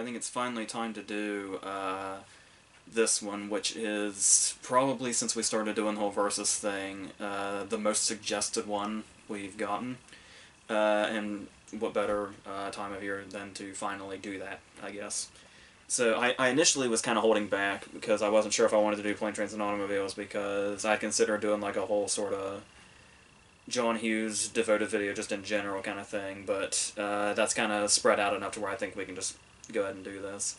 I think it's finally time to do this one, which is probably, since we started doing the whole versus thing, the most suggested one we've gotten. And what better time of year than to finally do that, I guess. So I initially was kind of holding back because I wasn't sure if I wanted to do Plane, Trains, and Automobiles, because I considered doing like a whole sort of John Hughes devoted video just in general kind of thing, but that's kind of spread out enough to where I think we can just go ahead and do this.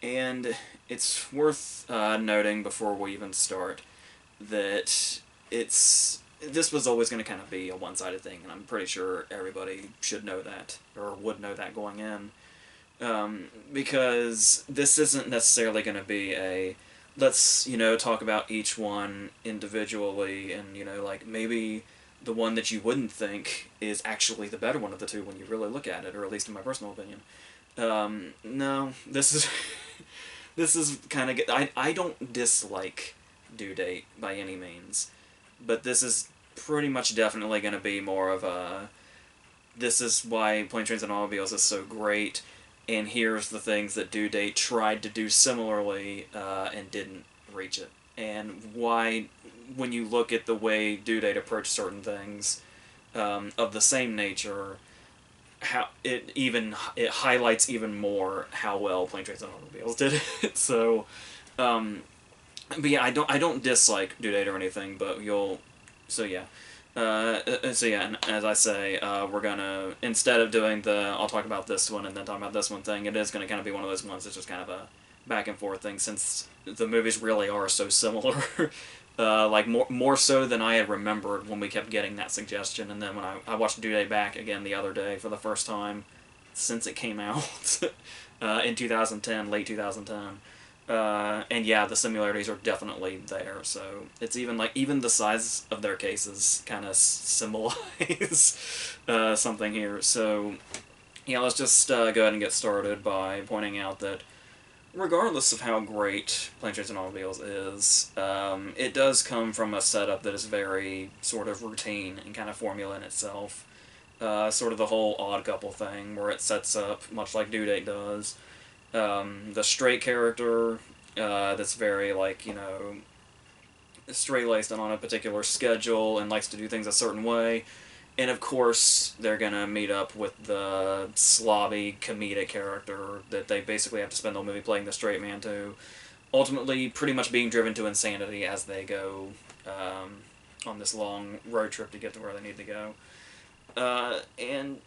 And it's worth noting before we even start that this was always going to kind of be a one-sided thing, and I'm pretty sure everybody should know that, or would know that going in. Because this isn't necessarily going to be a, let's, talk about each one individually, and, like, maybe the one that you wouldn't think is actually the better one of the two when you really look at it, or at least in my personal opinion. No, this is, this is kind of, I don't dislike Due Date by any means, but this is pretty much definitely going to be more of a, this is why Plane, Trains, and Automobiles is so great, and here's the things that Due Date tried to do similarly and didn't reach it. And why, when you look at the way Due Date approached certain things of the same nature, how it highlights even more how well Plane, Trains, and Automobiles did it. So, but yeah, I don't dislike Due Date or anything, but so yeah. So yeah, and as I say, we're gonna, instead of doing the I'll talk about this one and then talk about this one thing, it is gonna kind of be one of those ones that's just kind of a back and forth thing, since the movies really are so similar. Like more so than I had remembered when we kept getting that suggestion, and then when I watched Due Date back again the other day for the first time since it came out in 2010, late 2010. And yeah, the similarities are definitely there. So it's even like, even the size of their cases kind of symbolize something here. So yeah, let's just go ahead and get started by pointing out that regardless of how great Plane, Trains, and Automobiles is, it does come from a setup that is very sort of routine and kind of formula in itself. Sort of the whole Odd Couple thing, where it sets up, much like Due Date does, the straight character that's very, like, straight-laced and on a particular schedule and likes to do things a certain way. And of course, they're gonna meet up with the slobby comedic character that they basically have to spend the whole movie playing the straight man to, ultimately pretty much being driven to insanity as they go on this long road trip to get to where they need to go. And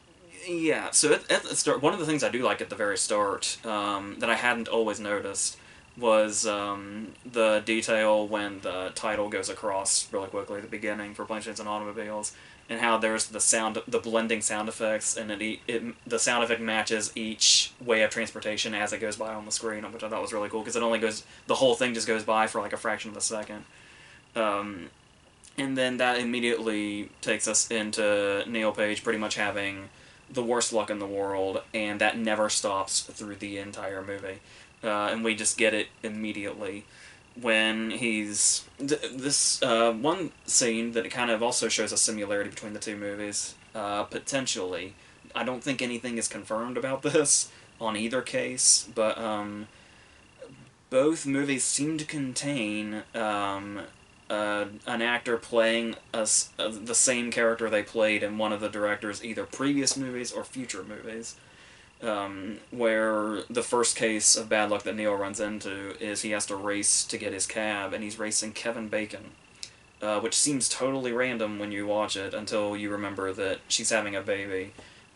yeah, so at the start, one of the things I do like at the very start that I hadn't always noticed was the detail when the title goes across really quickly at the beginning for Plane, Trains, and Automobiles, and how there's the blending sound effects, and the sound effect matches each way of transportation as it goes by on the screen, which I thought was really cool, because the whole thing just goes by for like a fraction of a second. And then that immediately takes us into Neil Page pretty much having the worst luck in the world, and that never stops through the entire movie. And we just get it immediately when he's... This one scene that kind of also shows a similarity between the two movies, potentially. I don't think anything is confirmed about this on either case, but both movies seem to contain an actor playing the same character they played in one of the director's either previous movies or future movies. Where the first case of bad luck that Neil runs into is he has to race to get his cab, and he's racing Kevin Bacon, which seems totally random when you watch it until you remember that she's having a baby.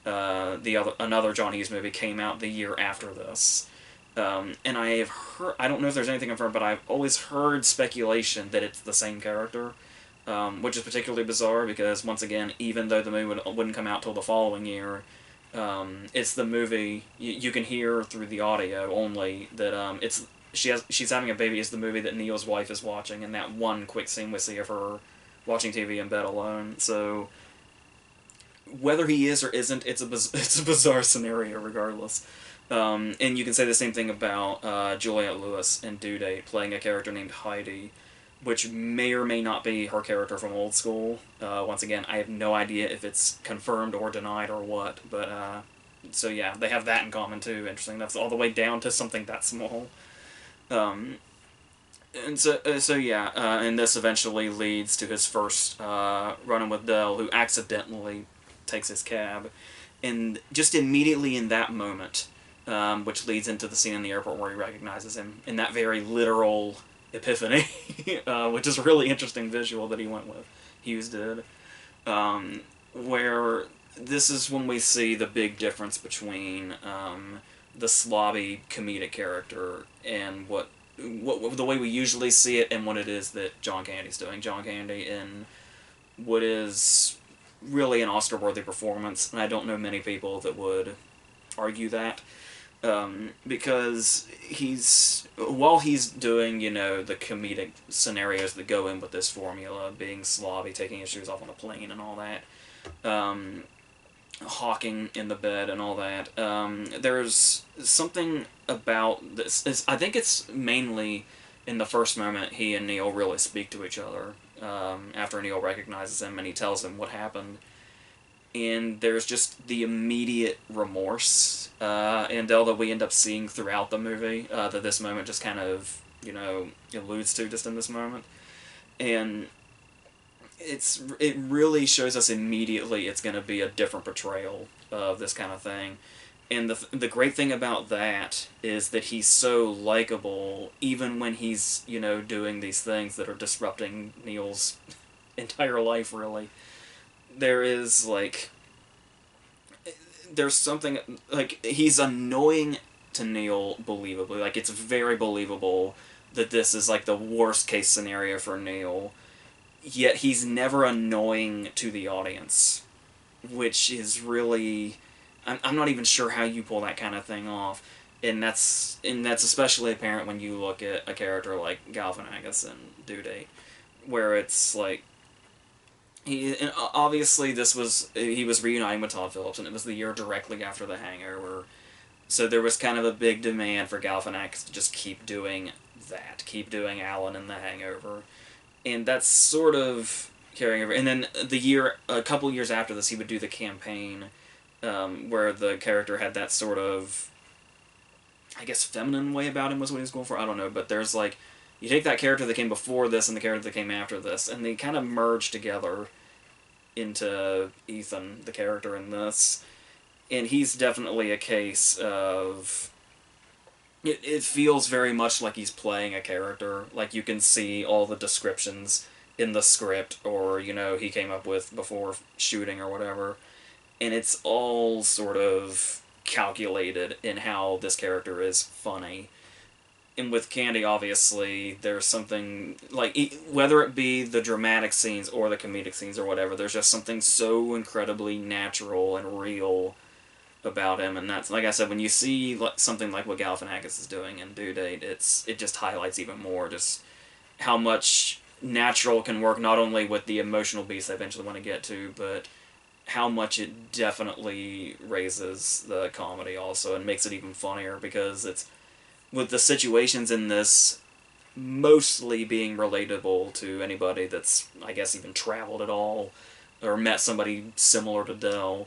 Another John Hughes movie came out the year after this. And I have heard, I don't know if there's anything confirmed, but I've always heard speculation that it's the same character, which is particularly bizarre because, once again, even though the movie wouldn't come out till the following year, it's the movie, you can hear through the audio only that she's having a baby is the movie that Neil's wife is watching, and that one quick scene we see of her watching TV in bed alone. So whether he is or isn't, it's a bizarre scenario regardless. And you can say the same thing about Juliette Lewis in Due Date, playing a character named Heidi, which may or may not be her character from Old School. Once again, I have no idea if it's confirmed or denied or what, but So yeah, they have that in common too. Interesting enough, all the way down to something that small. Um, and so yeah, and this eventually leads to his first run-in with Dell, who accidentally takes his cab, and just immediately in that moment, which leads into the scene in the airport where he recognizes him in that very literal epiphany, which is a really interesting visual that he went with. Hughes did, where this is when we see the big difference between the slobby comedic character and what the way we usually see it and what it is that John Candy's doing. John Candy in what is really an Oscar-worthy performance, and I don't know many people that would argue that. Because while he's doing, the comedic scenarios that go in with this formula, being slobby, taking his shoes off on a plane and all that, hawking in the bed and all that, there's something about this. I think it's mainly in the first moment he and Neil really speak to each other, after Neil recognizes him and he tells him what happened. And there's just the immediate remorse in Dell that we end up seeing throughout the movie, that this moment just kind of, alludes to just in this moment. And it really shows us immediately it's going to be a different portrayal of this kind of thing. And the great thing about that is that he's so likable, even when he's, doing these things that are disrupting Neil's entire life, really. There's something, he's annoying to Neil believably. It's very believable that this is, the worst case scenario for Neil, yet he's never annoying to the audience, which is really... I'm not even sure how you pull that kind of thing off, and that's especially apparent when you look at a character like Galifianakis in Due Date, where it's obviously he was reuniting with Todd Phillips, and it was the year directly after The Hangover, so there was kind of a big demand for Galifianakis to just keep doing keep doing Alan in The Hangover, and that's sort of carrying over. And then a couple years after this, he would do The Campaign, where the character had that sort of, I guess, feminine way about him was what he was going for. I don't know, but there's you take that character that came before this and the character that came after this, and they kind of merge together into Ethan, the character in this. And he's definitely a case of... It feels very much like he's playing a character. You can see all the descriptions in the script, or, he came up with before shooting or whatever. And it's all sort of calculated in how this character is funny. And with Candy, obviously, there's something, whether it be the dramatic scenes or the comedic scenes or whatever, there's just something so incredibly natural and real about him. And that's, like I said, when you see something like what Galifianakis is doing in Due Date, it just highlights even more just how much natural can work, not only with the emotional beats I eventually want to get to, but how much it definitely raises the comedy also and makes it even funnier, because it's with the situations in this mostly being relatable to anybody that's, I guess, even traveled at all or met somebody similar to Dell.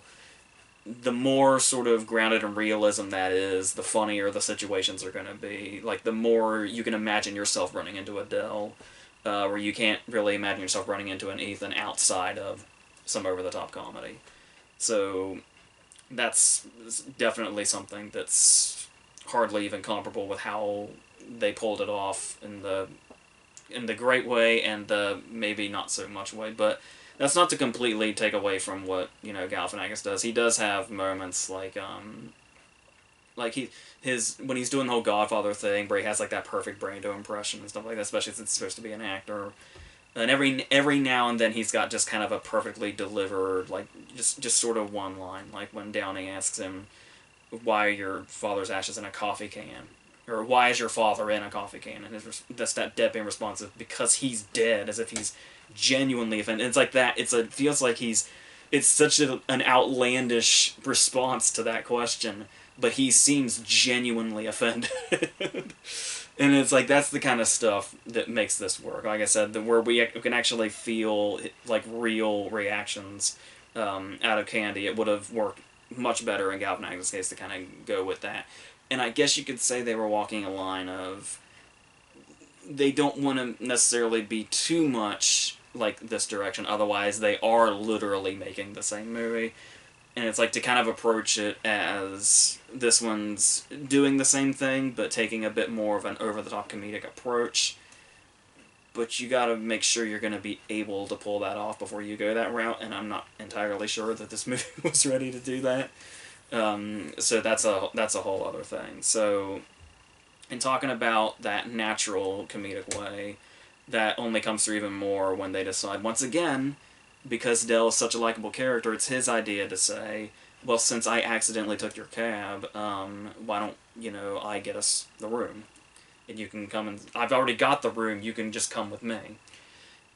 The more sort of grounded in realism that is, the funnier the situations are going to be. The more you can imagine yourself running into a Dell, where you can't really imagine yourself running into an Ethan outside of some over-the-top comedy. So that's definitely something that's hardly even comparable with how they pulled it off in the great way and the maybe not so much way. But that's not to completely take away from what Galifianakis does. He does have moments when he's doing the whole Godfather thing, where he has that perfect Brando impression and stuff like that, especially since it's supposed to be an actor. And every now and then he's got just kind of a perfectly delivered, just sort of one line, when Downey asks him, why are your father's ashes in a coffee can? Or why is your father in a coffee can? And that's that deadpan response of, because he's dead, as if he's genuinely offended. It's like that. It feels like it's such an outlandish response to that question, but he seems genuinely offended. And it's that's the kind of stuff that makes this work. Like I said, where we can actually feel real reactions out of Candy. It would have worked much better in Galvanizing's case to kind of go with that. And I guess you could say they were walking a line of they don't want to necessarily be too much like this direction, otherwise they are literally making the same movie. And it's like to kind of approach it as this one's doing the same thing, but taking a bit more of an over-the-top comedic approach. But you gotta make sure you're gonna be able to pull that off before you go that route, and I'm not entirely sure that this movie was ready to do that. So that's a whole other thing. So, in talking about that natural comedic way, that only comes through even more when they decide, once again, because Del is such a likable character, it's his idea to say, well, since I accidentally took your cab, why don't, I get us the room? And you can come and... I've already got the room, you can just come with me.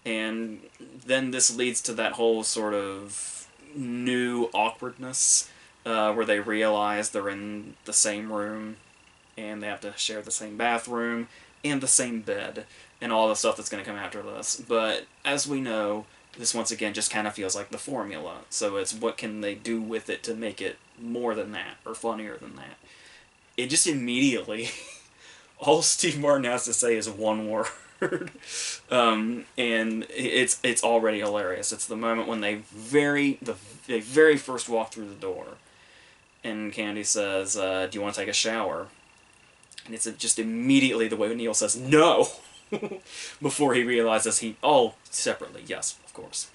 And then this leads to that whole sort of new awkwardness, where they realize they're in the same room, and they have to share the same bathroom, and the same bed, and all the stuff that's going to come after this. But, as we know, this once again just kind of feels like the formula. So it's what can they do with it to make it more than that, or funnier than that. It just immediately, all Steve Martin has to say is one word. And it's already hilarious. It's the moment when they very first walk through the door. And Candy says, do you want to take a shower? And it's just immediately the way Neil says, no! Before he realizes separately, yes, of course.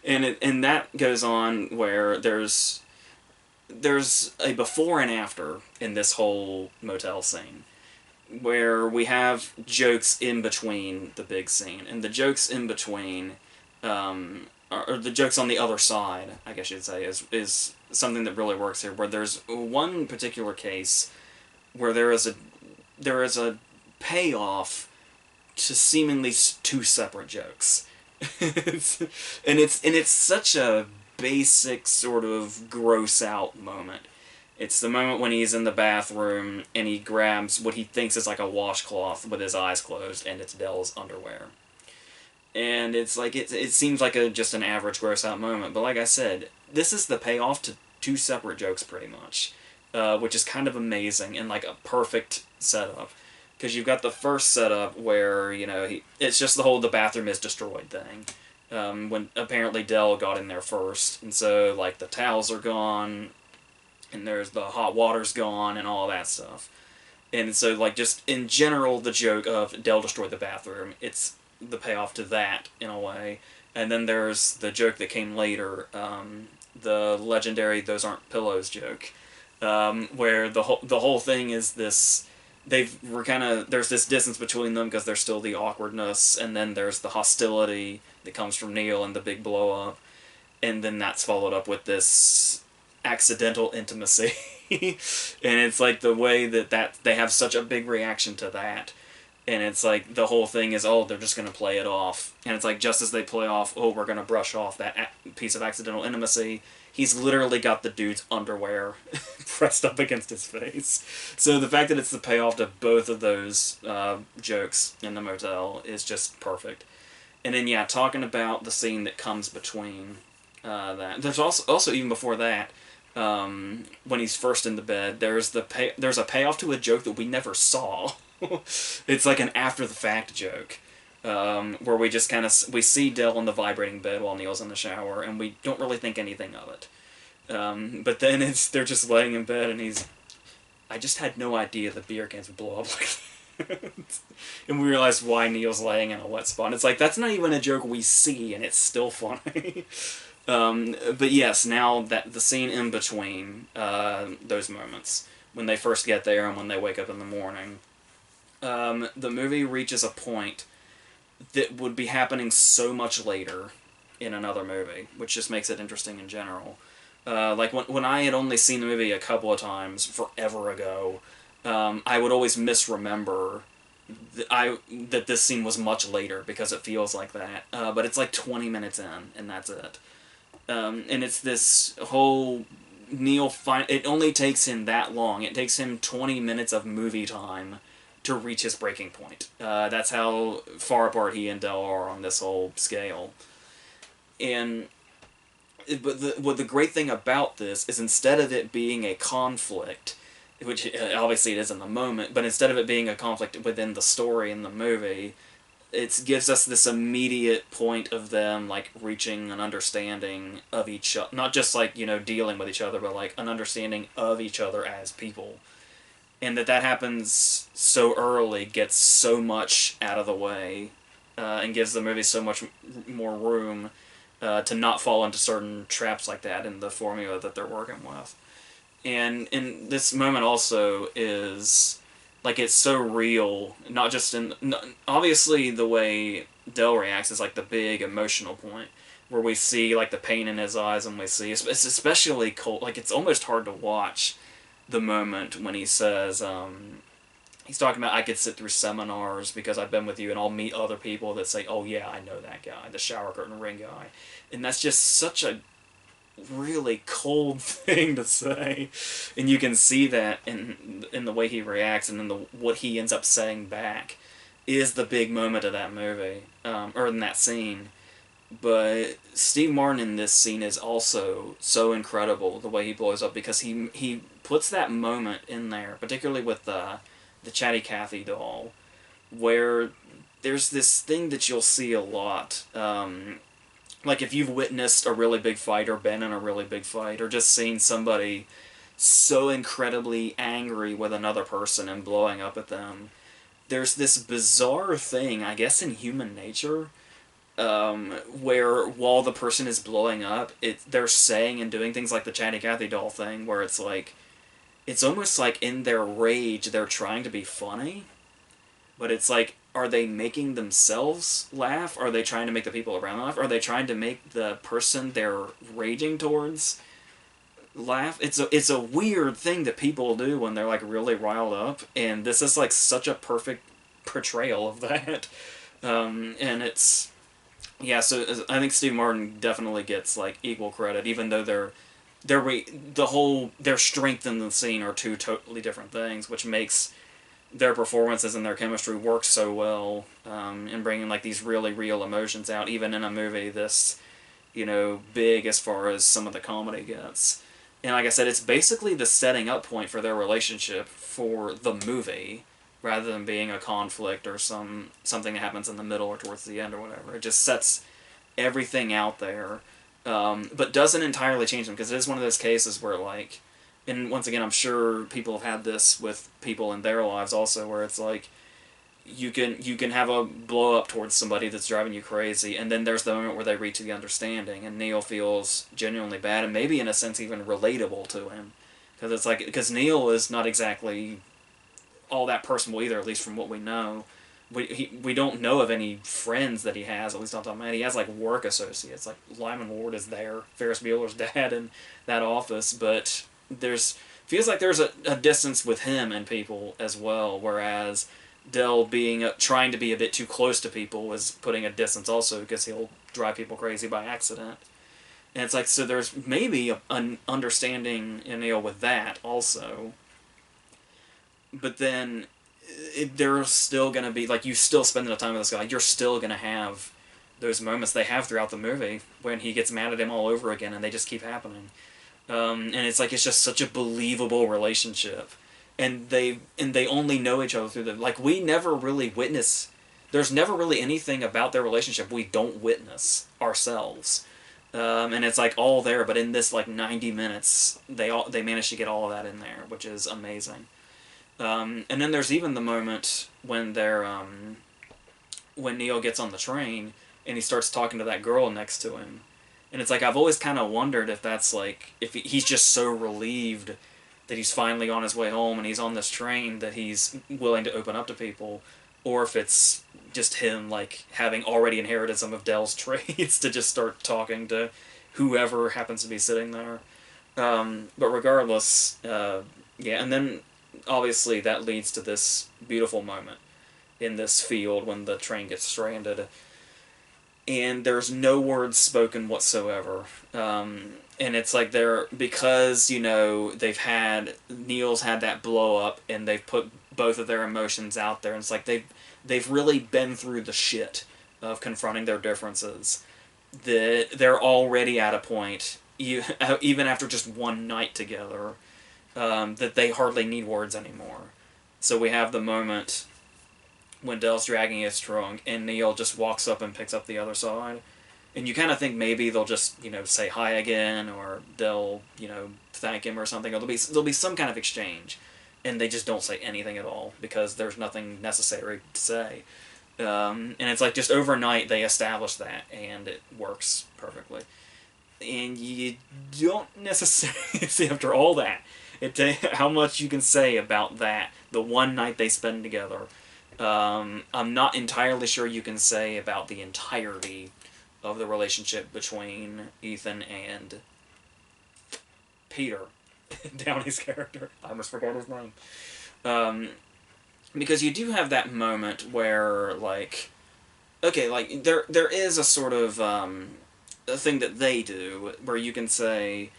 And that goes on where there's a before and after in this whole motel scene, where we have jokes in between the big scene, and the jokes in between, or the jokes on the other side, I guess you'd say, is something that really works here, where there's one particular case where there is a payoff to seemingly two separate jokes. and it's such a basic sort of gross out moment. It's the moment when he's in the bathroom and he grabs what he thinks is like a washcloth with his eyes closed, and it's Del's underwear. And it's like it seems like just an average gross out moment, but like I said, this is the payoff to two separate jokes pretty much, which is kind of amazing and like a perfect setup. Because you've got the first setup where, it's just the bathroom is destroyed thing. When apparently Del got in there first. And so, like, the towels are gone, and there's the hot water's gone, and all that stuff. And so, like, just in general, the joke of Del destroyed the bathroom, it's the payoff to that, in a way. And then there's the joke that came later, the legendary "those aren't pillows" joke, where the whole thing is this... there's this distance between them because there's still the awkwardness, and then there's the hostility that comes from Neil and the big blow-up, and then that's followed up with this accidental intimacy. And it's like the way that they have such a big reaction to that, and it's like the whole thing is, they're just going to play it off. And it's like just as they play off, we're going to brush off that piece of accidental intimacy, he's literally got the dude's underwear pressed up against his face. So the fact that it's the payoff to both of those jokes in the motel is just perfect. And then, yeah, talking about the scene that comes between that. There's also even before that, when he's first in the bed, there's a payoff to a joke that we never saw. It's like an after-the-fact joke. Where we just we see Del on the vibrating bed while Neil's in the shower, and we don't really think anything of it. But then they're just laying in bed, and I just had no idea that beer cans would blow up like that. And we realize why Neil's laying in a wet spot. And it's like, that's not even a joke we see, and it's still funny. But yes, now that the scene in between those moments, when they first get there and when they wake up in the morning, the movie reaches a point that would be happening so much later in another movie, which just makes it interesting in general. Like, when I had only seen the movie a couple of times forever ago, I would always misremember that this scene was much later, because it feels like that. But it's like 20 minutes in, and that's it. And it's this whole... it only takes him that long. It takes him 20 minutes of movie time to reach his breaking point. That's how far apart he and Del are on this whole scale. And But the great thing about this is instead of it being a conflict, which obviously it is in the moment, but instead of it being a conflict within the story in the movie, it gives us this immediate point of them like reaching an understanding of each other, not just like dealing with each other, but like an understanding of each other as people, and that happens so early gets so much out of the way, and gives the movie so much more room to not fall into certain traps like that in the formula that they're working with. And in this moment also is like it's so real, not just in obviously the way Dell reacts is like the big emotional point where we see like the pain in his eyes, and we see it's especially cold, like it's almost hard to watch the moment when he says he's talking about I could sit through seminars because I've been with you, and I'll meet other people that say, oh yeah, I know that guy, the shower curtain ring guy, and that's just such a really cold thing to say, and you can see that in the way he reacts, and in the what he ends up saying back is the big moment of that movie, or in that scene. But Steve Martin in this scene is also so incredible the way he blows up, because he puts that moment in there, particularly with the Chatty Cathy doll, where there's this thing that you'll see a lot. Like if you've witnessed a really big fight or been in a really big fight or just seen somebody so incredibly angry with another person and blowing up at them, there's this bizarre thing, I guess, in human nature, where while the person is blowing up, they're saying and doing things like the Chatty Cathy doll thing, where it's like, it's almost like in their rage they're trying to be funny, but it's like, are they making themselves laugh? Are they trying to make the people around them laugh? Are they trying to make the person they're raging towards laugh? It's a weird thing that people do when they're like really riled up, and this is like such a perfect portrayal of that. And it's yeah. So I think Steve Martin definitely gets like equal credit, even though their strength in the scene are two totally different things, which makes their performances and their chemistry work so well, in bringing like these really real emotions out, even in a movie this big as far as some of the comedy gets. And like I said, it's basically the setting up point for their relationship for the movie, rather than being a conflict or something that happens in the middle or towards the end or whatever. It just sets everything out there, but doesn't entirely change them, because it is one of those cases where like, and once again, I'm sure people have had this with people in their lives also, where it's like you can have a blow up towards somebody that's driving you crazy, and then there's the moment where they reach the understanding, and Neil feels genuinely bad, and maybe in a sense even relatable to him, because it's like, because Neil is not exactly all that personable either, at least from what we know. We don't know of any friends that he has, at least on top of my head. He has like work associates, like Lyman Ward is there, Ferris Bueller's dad in that office, but there's feels like there's a distance with him and people as well, whereas Dell being trying to be a bit too close to people is putting a distance also, because he'll drive people crazy by accident. And it's like, so there's maybe an understanding in Neil with that also, but then there's still going to be, like, you still spend the time with this guy, you're still going to have those moments they have throughout the movie when he gets mad at him all over again, and they just keep happening. And it's like, it's just such a believable relationship, and they only know each other through the, like, we never really witness, there's never really anything about their relationship we don't witness ourselves. And it's like all there, but in this like 90 minutes, they managed to get all of that in there, which is amazing. And then there's even the moment when when Neil gets on the train and he starts talking to that girl next to him, and it's like, I've always kind of wondered if that's like, if he's just so relieved that he's finally on his way home and he's on this train that he's willing to open up to people, or if it's just him like having already inherited some of Dell's traits to just start talking to whoever happens to be sitting there. But regardless, yeah, and then obviously that leads to this beautiful moment in this field when the train gets stranded, and there's no words spoken whatsoever. And it's like they're, because Neil's had that blow up, and they've put both of their emotions out there, and it's like they've really been through the shit of confronting their differences, that they're already at a point, even after just one night together, that they hardly need words anymore. So we have the moment when Dell's dragging his trunk, and Neil just walks up and picks up the other side. And you kind of think maybe they'll just, say hi again, or they'll, thank him or something. Or there'll be some kind of exchange. And they just don't say anything at all, because there's nothing necessary to say. And it's like just overnight they establish that, and it works perfectly. And you don't necessarily see after all that, how much you can say about that, the one night they spend together. I'm not entirely sure you can say about the entirety of the relationship between Ethan and Peter, Downey's character. I almost forgot his name. Because you do have that moment where, there is a sort of a thing that they do where you can say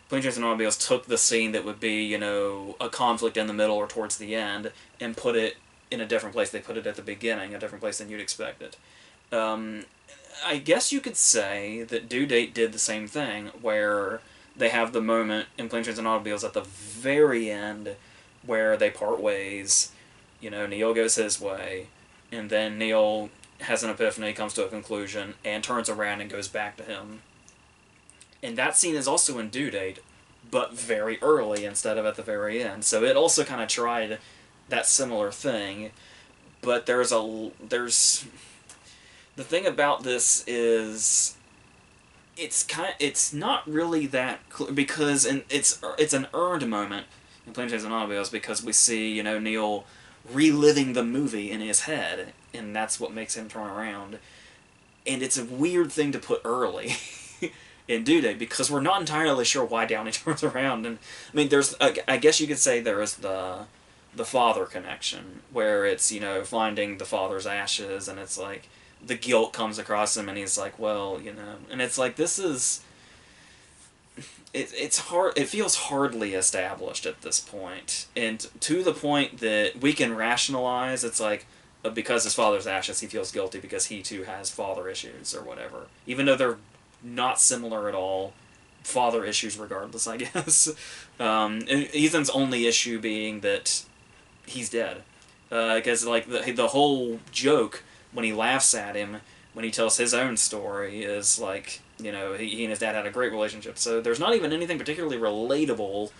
Planes, Trains, and Automobiles took the scene that would be, a conflict in the middle or towards the end, and put it in a different place. They put it at the beginning, a different place than you'd expect it. I guess you could say that Due Date did the same thing, where they have the moment in Planes, Trains, and Automobiles at the very end where they part ways. Neil goes his way, and then Neil has an epiphany, comes to a conclusion, and turns around and goes back to him. And that scene is also in Due Date, but very early instead of at the very end. So it also kind of tried that similar thing, but there's the thing about this is it's not really that clear, because it's an earned moment in Planes, Trains, and Automobiles, because we see Neil reliving the movie in his head, and that's what makes him turn around. And it's a weird thing to put early in Due Date, because we're not entirely sure why Downey turns around. And I mean, I guess you could say there is the father connection, where it's finding the father's ashes, and it's like the guilt comes across him, and he's like, well, and it's like, this is it's hard. It feels hardly established at this point, and to the point that we can rationalize. It's like, because his father's ashes, he feels guilty because he too has father issues or whatever. Even though they're not similar at all, father issues regardless, I guess. And Ethan's only issue being that he's dead, because the whole joke when he laughs at him when he tells his own story is like, he and his dad had a great relationship. So there's not even anything particularly relatable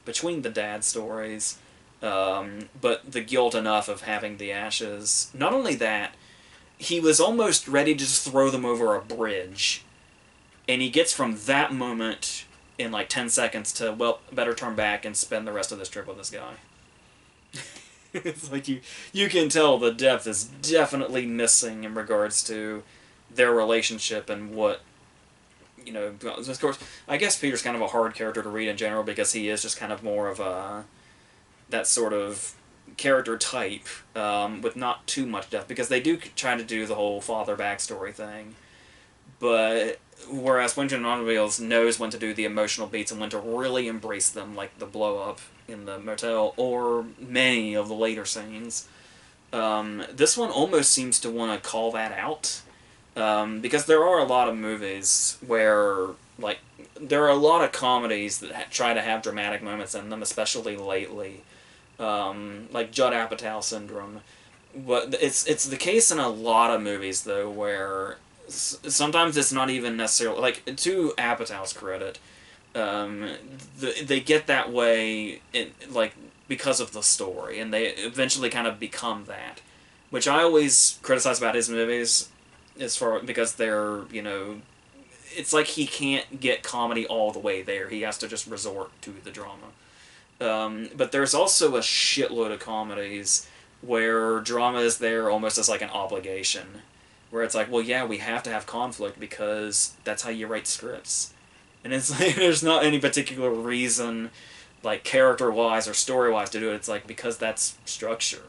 between the dad stories, but the guilt enough of having the ashes. Not only that, he was almost ready to just throw them over a bridge, and he gets from that moment in like 10 seconds to, well, better turn back and spend the rest of this trip with this guy. It's like you can tell the depth is definitely missing in regards to their relationship and what, of course, I guess Peter's kind of a hard character to read in general, because he is just kind of more of that sort of character type, with not too much depth, because they do try to do the whole father backstory thing, but whereas Planes, Trains, and Automobiles knows when to do the emotional beats and when to really embrace them, like the blow up in the motel or many of the later scenes. This one almost seems to want to call that out, because there are a lot of movies where, there are a lot of comedies that try to have dramatic moments in them, especially lately, like Judd Apatow syndrome. But it's the case in a lot of movies, though, where sometimes it's not even necessarily, to Apatow's credit, they get that way because of the story, and they eventually kind of become that, which I always criticize about his movies, because they're, it's like he can't get comedy all the way there. He has to just resort to the drama. But there's also a shitload of comedies where drama is there almost as like an obligation, where it's like, well, yeah, we have to have conflict because that's how you write scripts. And it's like, there's not any particular reason, character-wise or story-wise to do it. It's like, because that's structure.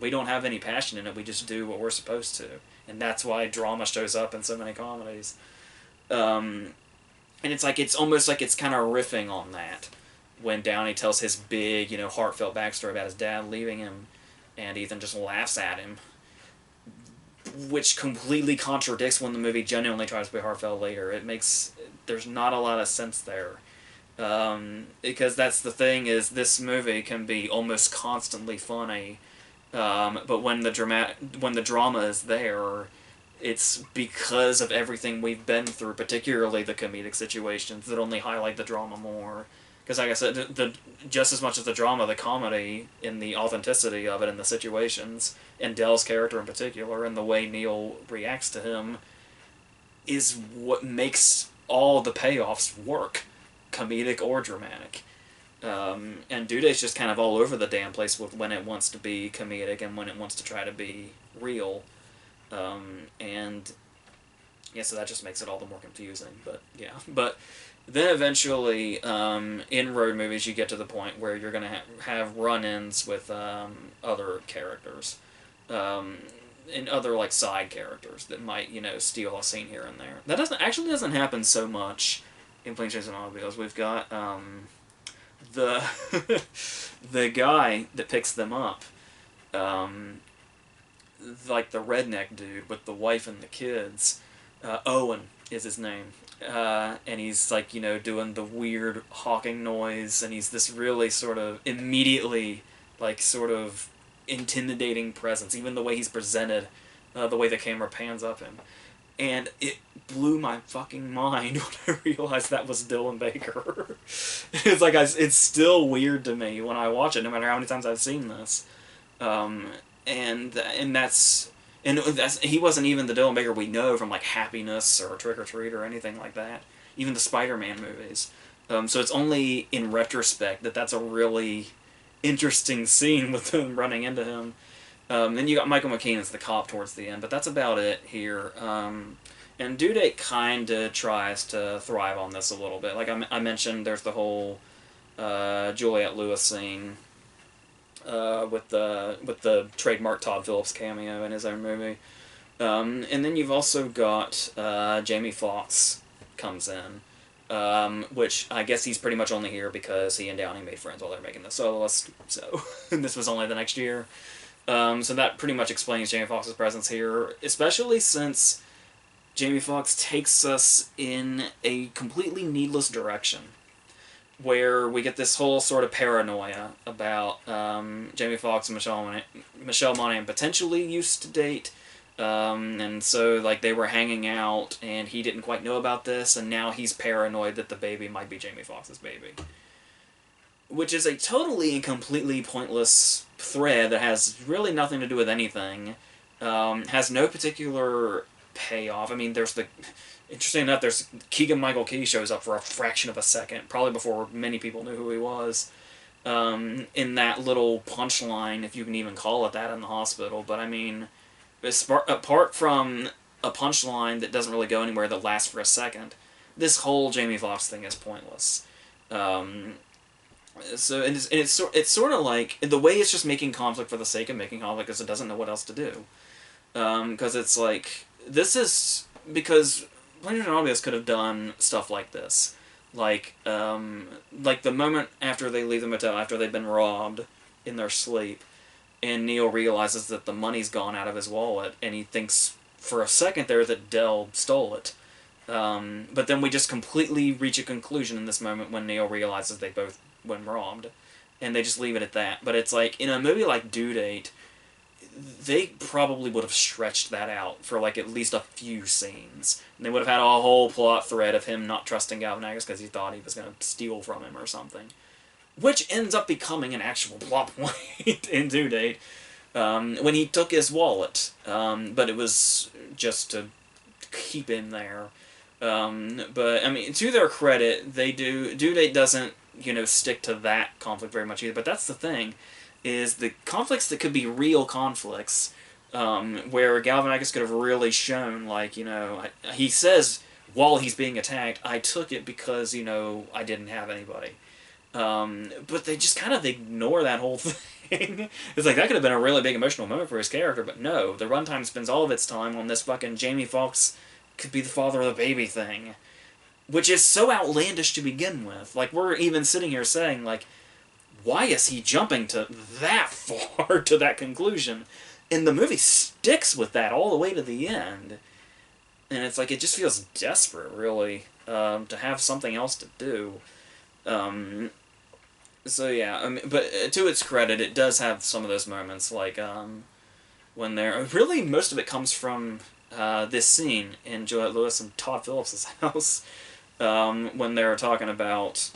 We don't have any passion in it, we just do what we're supposed to. And that's why drama shows up in so many comedies. And it's like, it's almost like it's kind of riffing on that, when Downey tells his big, heartfelt backstory about his dad leaving him, and Ethan just laughs at him. which completely contradicts when the movie genuinely tries to be heartfelt later. There's not a lot of sense there. Because that's the thing, is this movie can be almost constantly funny, but when the drama is there, it's because of everything we've been through, particularly the comedic situations, that only highlight the drama more. Because, like I said, just as much as the drama, the comedy, in the authenticity of it, and the situations, and Dell's character in particular, and the way Neil reacts to him, is what makes all the payoffs work, comedic or dramatic. And Due Date's just kind of all over the damn place with when it wants to be comedic and when it wants to try to be real. And yeah, so that just makes it all the more confusing. But yeah, but then eventually, in road movies, you get to the point where you're gonna have run-ins with other characters, and other like side characters that might steal a scene here and there. That doesn't happen so much in Planes, Trains, and Automobiles. We've got the the guy that picks them up. Like the redneck dude with the wife and the kids, Owen is his name, and he's like doing the weird hawking noise, and he's this really sort of immediately like sort of intimidating presence, even the way he's presented, the way the camera pans up him, and it blew my fucking mind when I realized that was Dylan Baker. It's like it's still weird to me when I watch it, no matter how many times I've seen this. And that's he wasn't even the Dylan Baker we know from like Happiness or Trick or Treat or anything like that. Even the Spider-Man movies. So it's only in retrospect that's a really interesting scene with them running into him. Then you got Michael McKean as the cop towards the end, but that's about it here. And Due Date kind of tries to thrive on this a little bit. Like I mentioned, there's the whole Juliette Lewis scene. With the trademark Todd Phillips cameo in his own movie, and then you've also got Jamie Foxx comes in, which I guess he's pretty much only here because he and Downey made friends while they were making The Soloist. So and this was only the next year, so that pretty much explains Jamie Foxx's presence here, especially since Jamie Foxx takes us in a completely needless direction, where we get this whole sort of paranoia about Jamie Foxx and Michelle Monaghan potentially used to date, and so like they were hanging out and he didn't quite know about this, and now he's paranoid that the baby might be Jamie Foxx's baby, which is a totally and completely pointless thread that has really nothing to do with anything, has no particular payoff. I mean, interesting enough, there's Keegan-Michael Key shows up for a fraction of a second, probably before many people knew who he was, in that little punchline, if you can even call it that, in the hospital. But I mean, apart from a punchline that doesn't really go anywhere that lasts for a second, this whole Jamie Foxx thing is pointless. So it's sort of like, the way it's just making conflict for the sake of making conflict because it doesn't know what else to do. Because it's like, this is because Planes, Trains, and Automobiles could have done stuff like this. Like the moment after they leave the motel, after they've been robbed in their sleep, and Neil realizes that the money's gone out of his wallet, and he thinks for a second there that Dell stole it. But then we just completely reach a conclusion in this moment when Neil realizes they both went robbed. And they just leave it at that. But it's like, in a movie like Due Date, they probably would have stretched that out for like at least a few scenes. And they would have had a whole plot thread of him not trusting Galifianakis because he thought he was going to steal from him or something. Which ends up becoming an actual plot point in Due Date, when he took his wallet. But it was just to keep him there. But, I mean, to their credit, Due Date doesn't, stick to that conflict very much either. But that's the thing, is the conflicts that could be real conflicts, where Galifianakis could have really shown, like, he says, while he's being attacked, I took it because, I didn't have anybody. But they just kind of ignore that whole thing. It's like, that could have been a really big emotional moment for his character, but no, the runtime spends all of its time on this fucking Jamie Foxx could be the father of the baby thing. Which is so outlandish to begin with. Like, we're even sitting here saying, like, why is he jumping to that far, to that conclusion? And the movie sticks with that all the way to the end. And it's like, it just feels desperate, really, to have something else to do. Um, so yeah, I mean, but to its credit, it does have some of those moments, like when they're really most of it comes from this scene in Juliette Lewis and Todd Phillips' house, when they're talking about,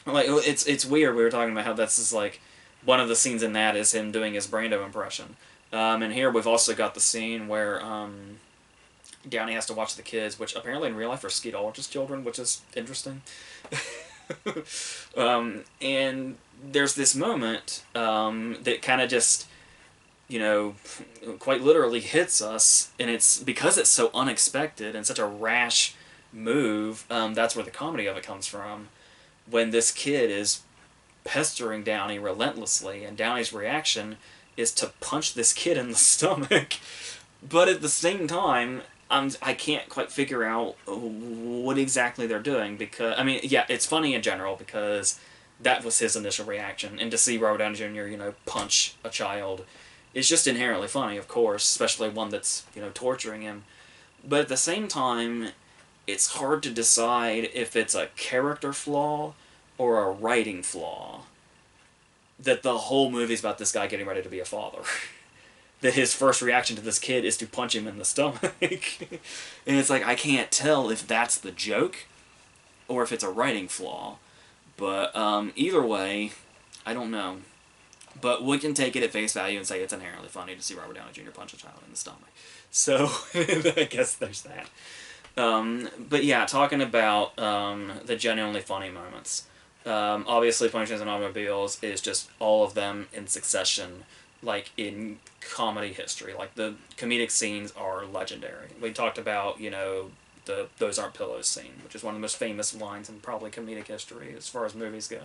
like, it's weird. We were talking about how this is like one of the scenes in that is him doing his Brando impression, and here we've also got the scene where Downey has to watch the kids, which apparently in real life are Skeet Ulrich's children, which is interesting. And there's this moment that kind of just, you know, quite literally hits us, and it's because it's so unexpected and such a rash move. That's where the comedy of it comes from. When this kid is pestering Downey relentlessly, and Downey's reaction is to punch this kid in the stomach. But at the same time, I can't quite figure out what exactly they're doing, because, I mean, yeah, it's funny in general because that was his initial reaction, and to see Robert Downey Jr., you know, punch a child is just inherently funny, of course, especially one that's, you know, torturing him. But at the same time, it's hard to decide if it's a character flaw or a writing flaw. That the whole movie's about this guy getting ready to be a father. That his first reaction to this kid is to punch him in the stomach. And it's like, I can't tell if that's the joke or if it's a writing flaw. But either way, I don't know. But we can take it at face value and say it's inherently funny to see Robert Downey Jr. punch a child in the stomach. So, I guess there's that. But yeah, talking about the genuinely funny moments. Obviously, Planes and Automobiles is just all of them in succession, like in comedy history. Like, the comedic scenes are legendary. We talked about, you know, the Those Aren't Pillows scene, which is one of the most famous lines in probably comedic history as far as movies go.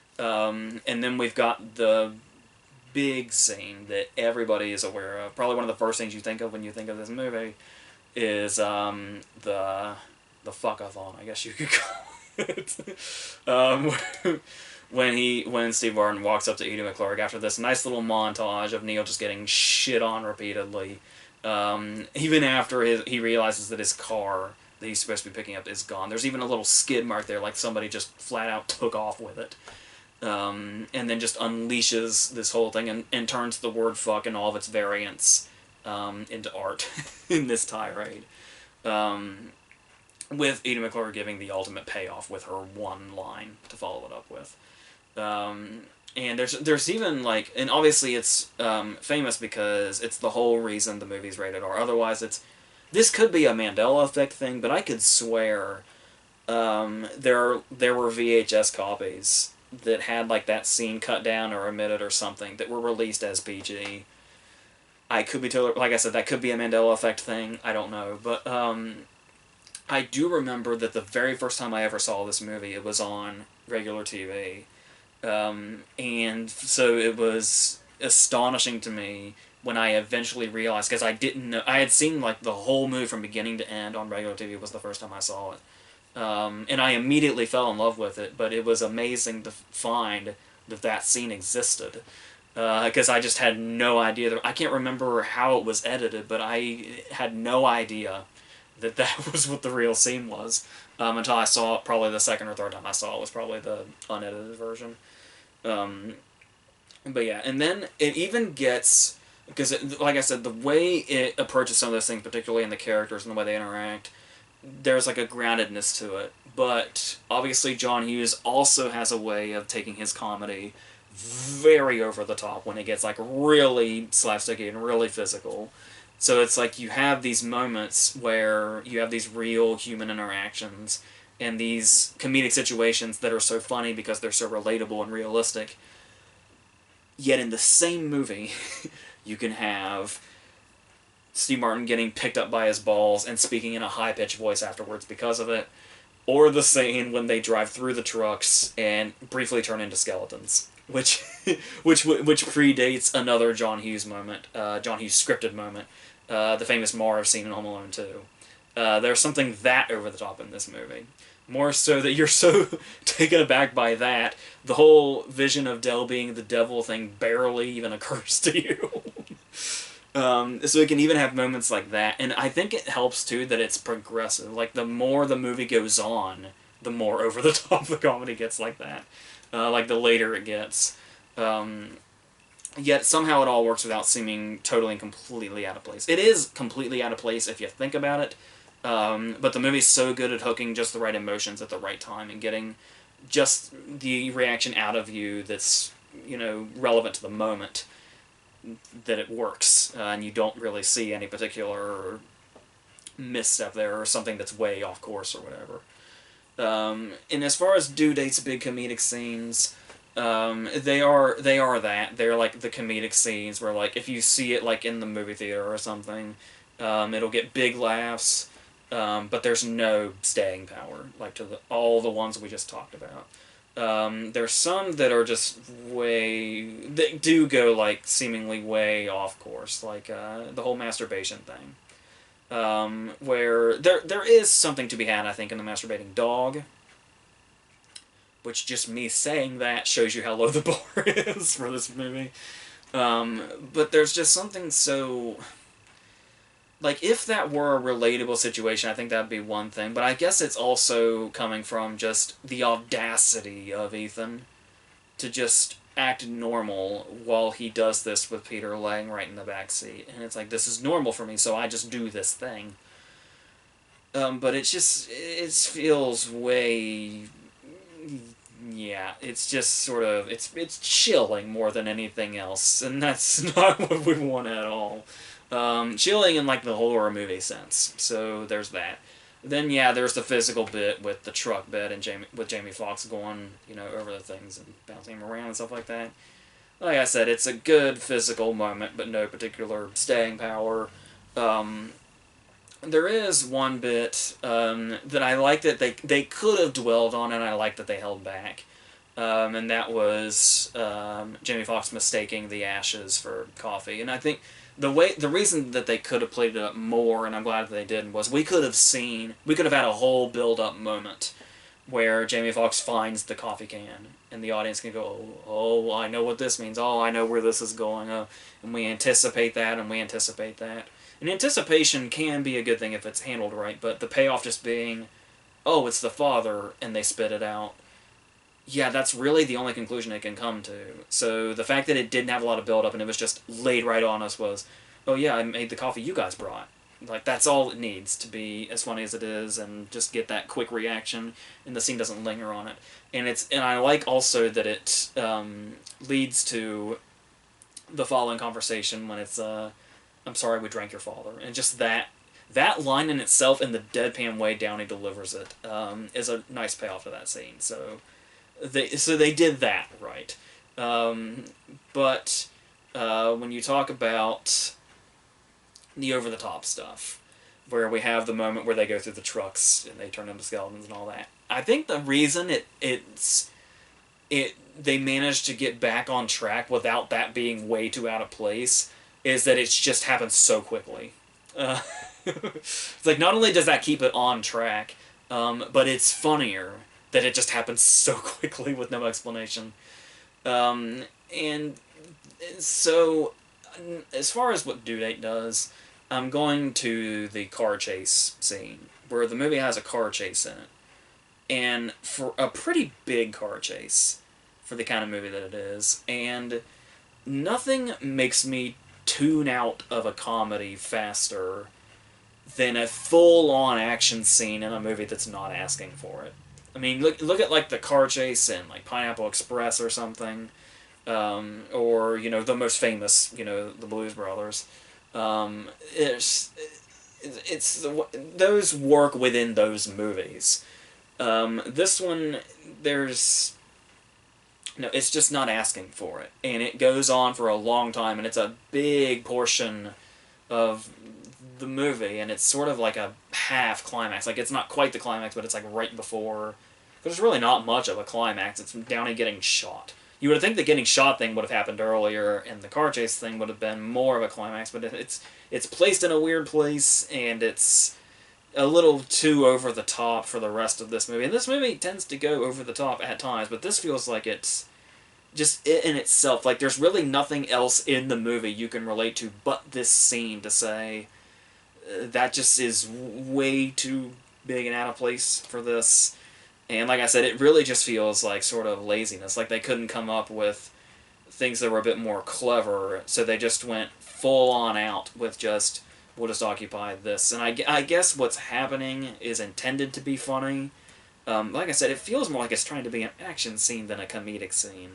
And then we've got the big scene that everybody is aware of. Probably one of the first things you think of when you think of this movie is the fuck-a-thon, I guess you could call it. When Steve Martin walks up to Edie McClurg after this nice little montage of Neil just getting shit on repeatedly, even after he realizes that his car that he's supposed to be picking up is gone. There's even a little skid mark there, like somebody just flat out took off with it. And then just unleashes this whole thing and turns the word fuck and all of its variants into art in this tirade. With Edie McClurg giving the ultimate payoff with her one line to follow it up with. And there's even, like, and obviously it's famous because it's the whole reason the movie's rated R. Otherwise, this could be a Mandela effect thing, but I could swear there were VHS copies that had, like, that scene cut down or omitted or something that were released as PG. I could be totally, like I said, that could be a Mandela effect thing. I don't know, but I do remember that the very first time I ever saw this movie, it was on regular TV. And so it was astonishing to me when I eventually realized, because I didn't know, I had seen, like, the whole movie from beginning to end on regular TV was the first time I saw it. And I immediately fell in love with it, but it was amazing to find that scene existed. Because I just had no idea. I can't remember how it was edited, but I had no idea that was what the real scene was, until I saw it. Probably the second or third time I saw it was probably the unedited version. But yeah, and then it even gets, because like I said, the way it approaches some of those things, particularly in the characters and the way they interact, there's like a groundedness to it. But obviously John Hughes also has a way of taking his comedy very over the top when it gets, like, really slapsticky and really physical. So it's like you have these moments where you have these real human interactions and these comedic situations that are so funny because they're so relatable and realistic. Yet in the same movie, you can have Steve Martin getting picked up by his balls and speaking in a high-pitched voice afterwards because of it, or the scene when they drive through the trucks and briefly turn into skeletons, which predates another John Hughes moment, John Hughes scripted moment, the famous Marv scene in Home Alone 2. There's something that over the top in this movie. More so that you're so taken aback by that, the whole vision of Del being the devil thing barely even occurs to you. So it can even have moments like that, and I think it helps too that it's progressive. Like the more the movie goes on, the more over the top the comedy gets like that. Like the later it gets. Um, Yet somehow it all works without seeming totally and completely out of place. It is completely out of place if you think about it, but the movie's so good at hooking just the right emotions at the right time and getting just the reaction out of you that's, relevant to the moment, that it works, and you don't really see any particular misstep there or something that's way off course or whatever. And as far as Due Date's big comedic scenes, they are that. They're like the comedic scenes where, like, if you see it like in the movie theater or something, it'll get big laughs, but there's no staying power like to all the ones we just talked about. There's some that are just that do go like seemingly way off course, like the whole masturbation thing, where there is something to be had, I think, in the masturbating dog. Which just me saying that shows you how low the bar is for this movie. But there's just something so... Like, if that were a relatable situation, I think that'd be one thing. But I guess it's also coming from just the audacity of Ethan to just act normal while he does this with Peter laying right in the back seat. And it's like, this is normal for me, so I just do this thing. But it feels way... Yeah, it's just sort of, it's chilling more than anything else, and that's not what we want at all. Chilling in, like, the horror movie sense, so there's that. Then, yeah, there's the physical bit with the truck bed and with Jamie Foxx going, over the things and bouncing him around and stuff like that. Like I said, it's a good physical moment, but no particular staying power. There is one bit that I like that they could have dwelled on, and I like that they held back. And that was Jamie Foxx mistaking the ashes for coffee. And I think the reason that they could have played it up more, and I'm glad that they didn't, was we could have had a whole build-up moment where Jamie Foxx finds the coffee can, and the audience can go, oh, I know what this means. Oh, I know where this is going. And we anticipate that, and we anticipate that. And anticipation can be a good thing if it's handled right, but the payoff just being, oh, it's the father, and they spit it out. Yeah, that's really the only conclusion it can come to. So the fact that it didn't have a lot of build-up and it was just laid right on us was, oh yeah, I made the coffee you guys brought. Like, that's all it needs to be as funny as it is, and just get that quick reaction, and the scene doesn't linger on it. And I like also that it leads to the following conversation when it's, I'm sorry we drank your father. And just that line in itself, and the deadpan way Downey delivers it, is a nice payoff to that scene. So they did that right. But when you talk about the over-the-top stuff, where we have the moment where they go through the trucks and they turn into skeletons and all that, I think the reason they managed to get back on track without that being way too out of place is that it's just happened so quickly. It's like, not only does that keep it on track, but it's funnier that it just happens so quickly with no explanation. And so, as far as what Due Date does, I'm going to the car chase scene, where the movie has a car chase in it. And for a pretty big car chase, for the kind of movie that it is, and nothing makes me tune out of a comedy faster than a full-on action scene in a movie that's not asking for it. I mean, look at, like, the car chase in, like, Pineapple Express or something, or, the most famous, the Blues Brothers. Those work within those movies. This one, it's just not asking for it. And it goes on for a long time, and it's a big portion of the movie, and it's sort of like a half climax. Like, it's not quite the climax, but it's like right before. There's really not much of a climax. It's Downey getting shot. You would think the getting shot thing would have happened earlier, and the car chase thing would have been more of a climax, but it's placed in a weird place, and it's a little too over the top for the rest of this movie. And this movie tends to go over the top at times, but this feels like it's just it in itself, like there's really nothing else in the movie you can relate to but this scene to say that just is way too big and out of place for this. And like I said, it really just feels like sort of laziness. Like they couldn't come up with things that were a bit more clever, so they just went full on out with just, we'll just occupy this. And I guess what's happening is intended to be funny. Like I said, it feels more like it's trying to be an action scene than a comedic scene.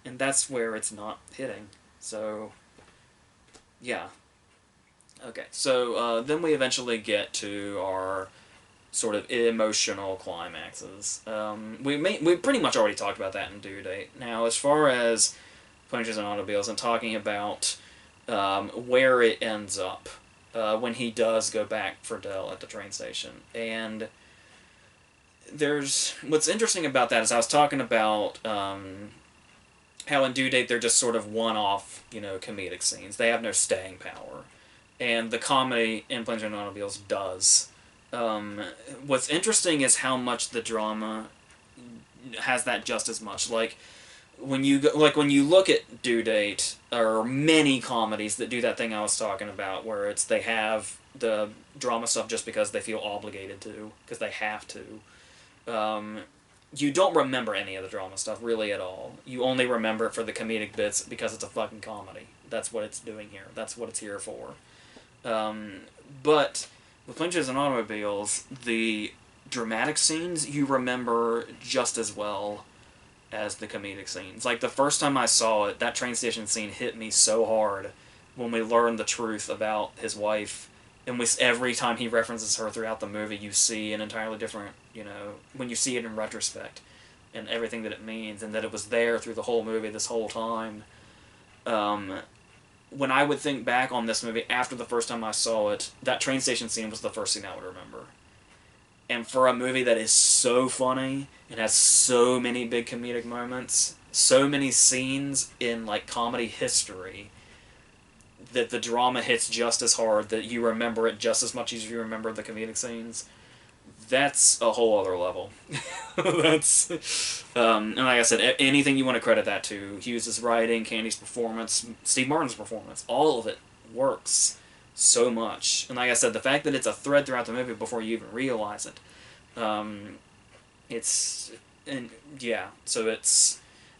And that's where it's not hitting. So, yeah. Okay, so then we eventually get to our sort of emotional climaxes. We pretty much already talked about that in Due Date. Now, as far as Punches and Automobiles, I'm talking about where it ends up when he does go back for Dell at the train station. And there's what's interesting about that is I was talking about how in Due Date they're just sort of one-off, comedic scenes. They have no staying power, and the comedy in Planes and Automobiles does. What's interesting is how much the drama has that just as much. Like when you look at Due Date, or many comedies that do that thing I was talking about, where they have the drama stuff just because they feel obligated to, because they have to. You don't remember any of the drama stuff really at all. You only remember it for the comedic bits because it's a fucking comedy. That's what it's doing here. That's what it's here for. But with Punches and Automobiles, the dramatic scenes you remember just as well as the comedic scenes. Like the first time I saw it, that train station scene hit me so hard when we learned the truth about his wife. And every time he references her throughout the movie, you see an entirely different, when you see it in retrospect and everything that it means, and that it was there through the whole movie this whole time. When I would think back on this movie after the first time I saw it, that train station scene was the first scene I would remember. And for a movie that is so funny and has so many big comedic moments, so many scenes in like comedy history, that the drama hits just as hard, that you remember it just as much as you remember the comedic scenes, that's a whole other level. And like I said, anything you want to credit that to, Hughes' writing, Candy's performance, Steve Martin's performance, all of it works so much. And like I said, the fact that it's a thread throughout the movie before you even realize it, so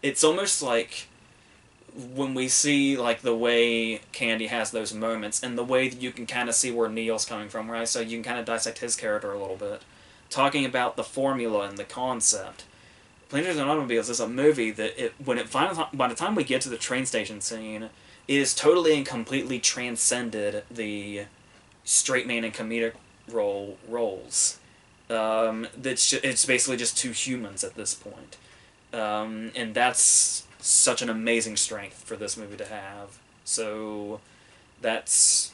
it's almost like when we see like the way Candy has those moments, and the way that you can kind of see where Neil's coming from, right? So you can kind of dissect his character a little bit, talking about the formula and the concept. Planes and Automobiles is a movie that by the time we get to the train station scene, it is totally and completely transcended the straight man and comedic roles. It's basically just two humans at this point, and that's such an amazing strength for this movie to have. So that's,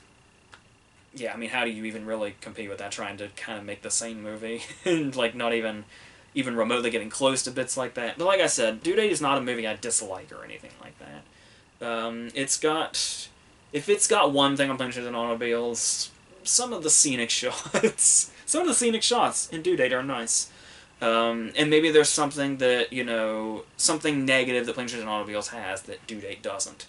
yeah, I mean, how do you even really compete with that, trying to kind of make the same movie and like not even remotely getting close to bits like that? But like I said, Due Date is not a movie I dislike or anything like that. If it's got one thing on Planes and Automobiles, some of the scenic shots in Due Date are nice. And maybe there's something that, something negative that Planes and Automobiles has that Due Date doesn't.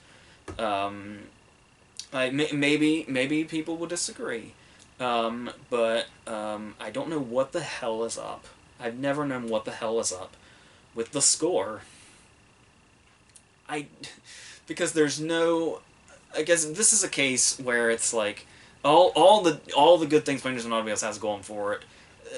Maybe people will disagree. But I don't know what the hell is up. I've never known what the hell is up with the score. Because there's no... I guess this is a case where it's like, all the good things Planes and Automobiles has going for it,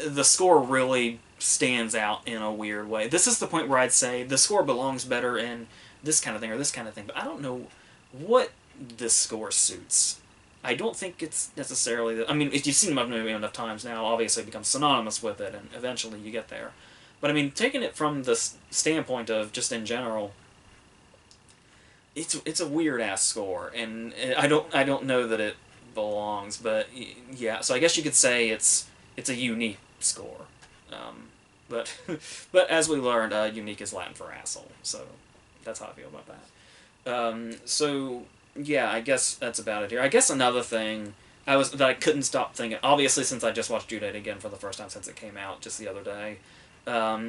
the score really stands out in a weird way. This is the point where I'd say the score belongs better in this kind of thing or this kind of thing, but I don't know what this score suits. I don't think it's necessarily... I mean, if you've seen the movie enough times now, obviously it becomes synonymous with it, and eventually you get there. But I mean, taking it from the standpoint of just in general, it's a weird-ass score, and I don't know that it belongs, but yeah, so I guess you could say it's a unique score. But as we learned, unique is Latin for asshole, so that's how I feel about that. So yeah, I guess that's about it here. I guess another thing that I couldn't stop thinking, obviously since I just watched Due Date again for the first time since it came out just the other day,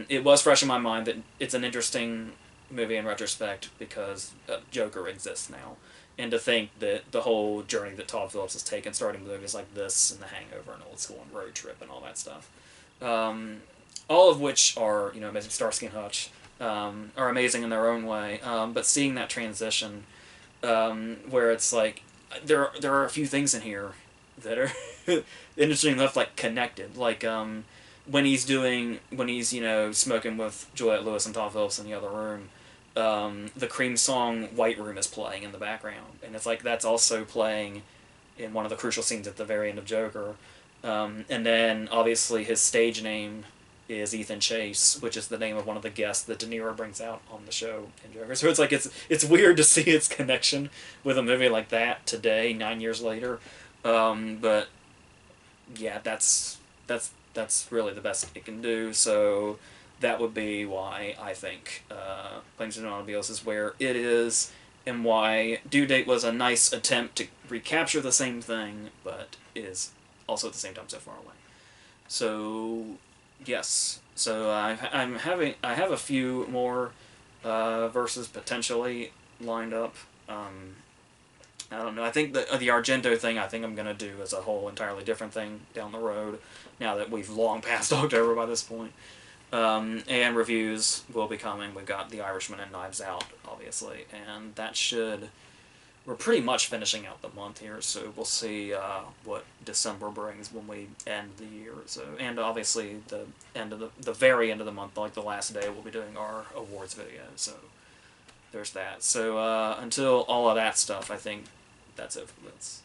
it was fresh in my mind that it's an interesting movie in retrospect because Joker exists now. And to think that the whole journey that Todd Phillips has taken, starting with movies like this and The Hangover and Old School and Road Trip and all that stuff, um, all of which are, you know, amazing. Starsky and Hutch are amazing in their own way. But seeing that transition, where it's like there are a few things in here that are interesting enough, like connected, like when he's, you know, smoking with Juliette Lewis and Tom Phillips in the other room, the Cream song "White Room" is playing in the background, and it's like that's also playing in one of the crucial scenes at the very end of Joker. And then obviously his stage name is Ethan Chase, which is the name of one of the guests that De Niro brings out on the show in Joker. So it's like it's weird to see its connection with a movie like that today, 9 years later. But yeah, that's really the best it can do. So that would be why I think Planes and Automobiles is where it is, and why Due Date was a nice attempt to recapture the same thing, but is also at the same time so far away. So yes, so I have a few more verses potentially lined up. Um, I don't know. I think the Argento thing, I think I'm gonna do as a whole entirely different thing down the road. Now that we've long passed October by this point, and reviews will be coming. We've got The Irishman and Knives Out, obviously, and that should. We're pretty much finishing out the month here, so we'll see what December brings when we end the year. So, and obviously the end of the very end of the month, like the last day, we'll be doing our awards video. So there's that. So until all of that stuff, I think that's it for this.